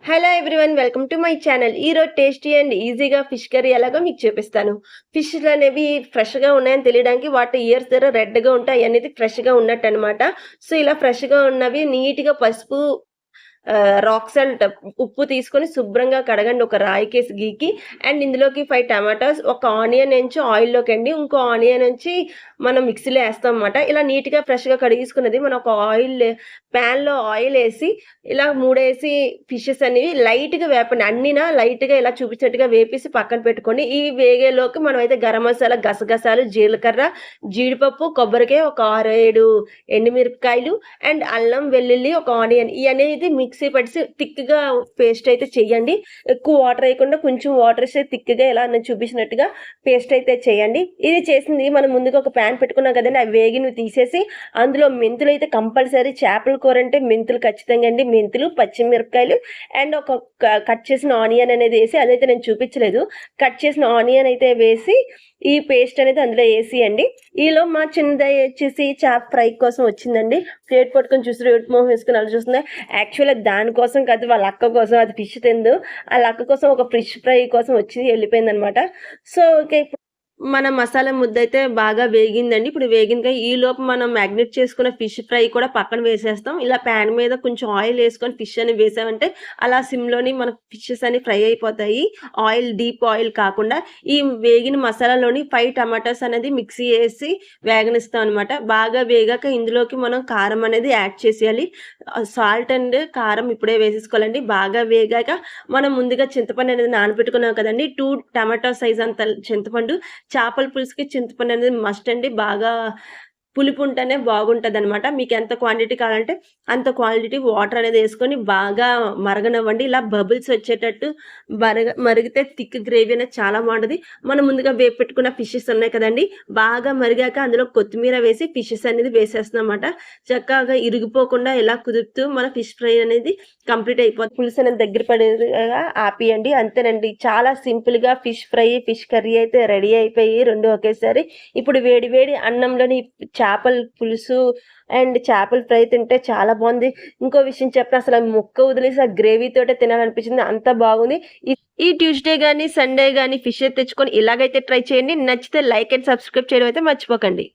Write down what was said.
Hello everyone, welcome to my channel. ఈరోజు tasty and ఈజీగా fish curry ఎలాగో మీకు చూపిస్తాను. ఫిష్లు అనేవి ఫ్రెష్గా ఉన్నాయని తెలియడానికి వాటి ఇయర్స్ దగ్గర రెడ్గా ఉంటాయి అనేది ఫ్రెష్గా ఉన్నట్టు అనమాట. సో ఇలా ఫ్రెష్గా ఉన్నవి నీట్గా పసుపు, రాక్ సాల్ట్, ఉప్పు తీసుకొని శుభ్రంగా కడగండి ఒక రాయికేసి గీకి. అండ్ ఇందులోకి 5 టమాటాస్, ఒక ఆనియన్ ఎంచి ఆయిల్లోకి అండి, ఇంకో ఆనియన్ ఎంచి మనం మిక్సీలో వేస్తాం అనమాట. ఇలా నీట్గా ఫ్రెష్గా కడిగేసుకున్నది మనం ఒక ప్యాన్లో ఆయిల్ వేసి ఇలా మూడేసి ఫిషెస్ అనేవి లైట్గా వేపండి. అన్నినా లైట్గా ఇలా చూపించినట్టుగా వేపేసి పక్కన పెట్టుకోండి. ఈ వేగేలోకి మనం అయితే గరం మసాలా, గసగసాలు, జీలకర్ర, జీడిపప్పు, కొబ్బరికాయ, ఒక 6-7 ఎండుమిరపకాయలు అండ్ అల్లం, వెల్లుల్లి, ఒక ఆనియన్ అనేది మిక్సీ పట్టేసి థిక్‌గా పేస్ట్ అయితే చేయండి. ఎక్కువ వాటర్ వేయకుండా కొంచెం వాటర్ వేసి థిక్‌గా ఇలా నేను చూపించినట్టుగా పేస్ట్ అయితే చేయండి. ఇది చేసింది మనం ముందుగా ఒక ప్యాన్ పెట్టుకున్నాం కదండీ, అవి వేగినవి తీసేసి అందులో మెంతులు అయితే కంపల్సరీ, చేపల కూర అంటే మెంతులు ఖచ్చితంగా అండి. మెంతులు, పచ్చిమిరపకాయలు అండ్ ఒక కట్ చేసిన ఆనియన్ అనేది వేసి, అదైతే నేను చూపించలేదు. కట్ చేసిన ఆనియన్ అయితే వేసి ఈ పేస్ట్ అనేది అందులో వేసియండి. ఈలో మా చిన్నదయ్య వచ్చేసి చేప ఫ్రై కోసం వచ్చిందండి. ప్లేట్ పట్టుకొని చూసి రేటు మొహం వేసుకుని అలా చూస్తుంది. యాక్చువల్గా దానికోసం కాదు, వాళ్ళ అక్క కోసం, అది ఫిష్ తిందు. వాళ్ళ అక్క కోసం ఒక ఫిష్ ఫ్రై కోసం వచ్చి వెళ్ళిపోయింది అనమాట. సో ఓకే, మన మసాలా ముద్దయితే బాగా వేగిందండి. ఇప్పుడు వేగిందిగా ఈలోపు మనం మ్యాగ్నేట్ చేసుకున్న ఫిష్ ఫ్రై కూడా పక్కన వేసేస్తాం. ఇలా ప్యాన్ మీద కొంచెం ఆయిల్ వేసుకొని ఫిష్ అని వేసామంటే అలా సిమ్‌లోని మన ఫిషెస్ అని ఫ్రై అయిపోతాయి. డీప్ ఆయిల్ కాకుండా. ఈ వేగిన మసాలాలోని 5 టమాటాస్ అనేది మిక్సీ ఏసి వేగనిస్తాం అనమాట. బాగా వేగాక ఇందులోకి మనం కారం అనేది యాడ్ చేసేయాలి. సాల్ట్ అండ్ కారం ఇప్పుడే వేసేసుకోవాలండి. బాగా వేగాక మనం ముందుగా చింతపండు అనేది నానబెట్టుకున్నాం కదండీ, 2 టమాటో సైజ్ అంత చింతపండు. చేపల పులుసుకి చింతపండు అనేది మస్ట్ అండి. బాగా పులుపు ఉంటేనే బాగుంటదనమాట. మీకు ఎంత క్వాంటిటీ కావాలంటే అంత క్వాంటిటీ వాటర్ అనేది వేసుకొని బాగా మరగనివ్వండి. ఇలా బబుల్స్ వచ్చేటట్టు మరిగితే థిక్ గ్రేవీ అనేది చాలా బాగుంటది. మనం ముందుగా వేపి పెట్టుకున్న ఫిషెస్ ఉన్నాయి కదండీ, బాగా మరిగాక అందులో కొత్తిమీర వేసి ఫిషెస్ అనేది వేసేస్తామన్నమాట. చక్కగా ఇరిగిపోకుండా ఇలా కుదుపుతూ మన ఫిష్ ఫ్రై అనేది కంప్లీట్ అయిపోతుంది. పులుసు అనేది దగ్గర పడేగా ఆపియండి. అంతేనండి, చాలా సింపుల్గా ఫిష్ ఫ్రై, ఫిష్ కర్రీ అయితే రెడీ అయిపోయి రెండు ఒకేసారి. ఇప్పుడు వేడి వేడి అన్నంలోని చేపల పులుసు అండ్ చేపల ఫ్రై తింటే చాలా బాగుంది. ఇంకో విషయం చెప్పిన, అసలు ముక్క వదిలేసి ఆ గ్రేవీ తోటే తినాలనిపించింది, అంత బాగుంది. ఈ ట్యూస్డే కానీ సండే కానీ ఫిష్ తెచ్చుకొని ఇలాగైతే ట్రై చేయండి. నచ్చితే లైక్ అండ్ సబ్స్క్రైబ్ చేయడం అయితే మర్చిపోకండి.